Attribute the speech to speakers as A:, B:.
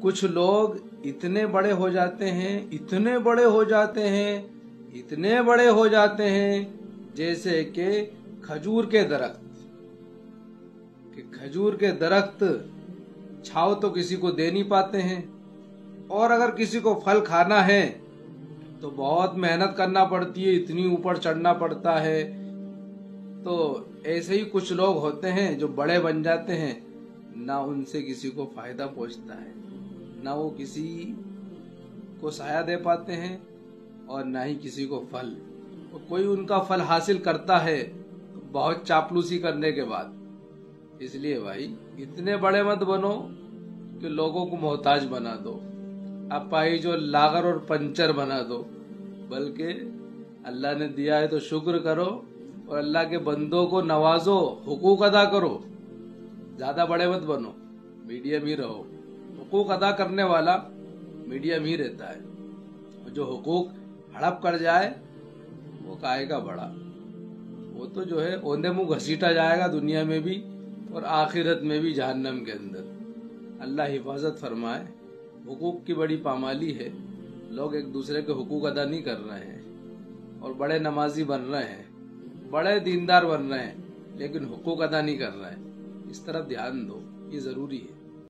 A: کچھ لوگ اتنے بڑے ہو جاتے ہیں، اتنے بڑے ہو جاتے ہیں، اتنے بڑے ہو جاتے ہیں جیسے کہ کھجور کے درخت، کہ کھجور کے درخت چھاؤ تو کسی کو دے نہیں پاتے ہیں، اور اگر کسی کو پھل کھانا ہے تو بہت محنت کرنا پڑتی ہے، اتنی اوپر چڑھنا پڑتا ہے۔ تو ایسے ہی کچھ لوگ ہوتے ہیں جو بڑے بن جاتے ہیں، نہ ان سے کسی کو فائدہ پہنچتا ہے، نہ وہ کسی کو سایہ دے پاتے ہیں اور نہ ہی کسی کو پھل۔ کوئی ان کا پھل حاصل کرتا ہے بہت چاپلوسی کرنے کے بعد۔ اس لیے بھائی اتنے بڑے مت بنو کہ لوگوں کو محتاج بنا دو، اپائی جو لاغر اور پنچر بنا دو، بلکہ اللہ نے دیا ہے تو شکر کرو اور اللہ کے بندوں کو نوازو، حقوق ادا کرو۔ زیادہ بڑے مت بنو، میڈیم ہی رہو۔ حقوق ادا کرنے والا میڈیم ہی رہتا ہے، اور جو حقوق ہڑپ کر جائے وہ کائے کا بڑا، وہ تو جو ہے اوندے منہ گھسیٹا جائے گا دنیا میں بھی اور آخرت میں بھی جہنم کے اندر۔ اللہ حفاظت فرمائے۔ حقوق کی بڑی پامالی ہے، لوگ ایک دوسرے کے حقوق ادا نہیں کر رہے ہیں، اور بڑے نمازی بن رہے ہیں، بڑے دیندار بن رہے ہیں، لیکن حقوق ادا نہیں کر رہے ہیں۔ اس طرف دھیان دو، یہ ضروری ہے۔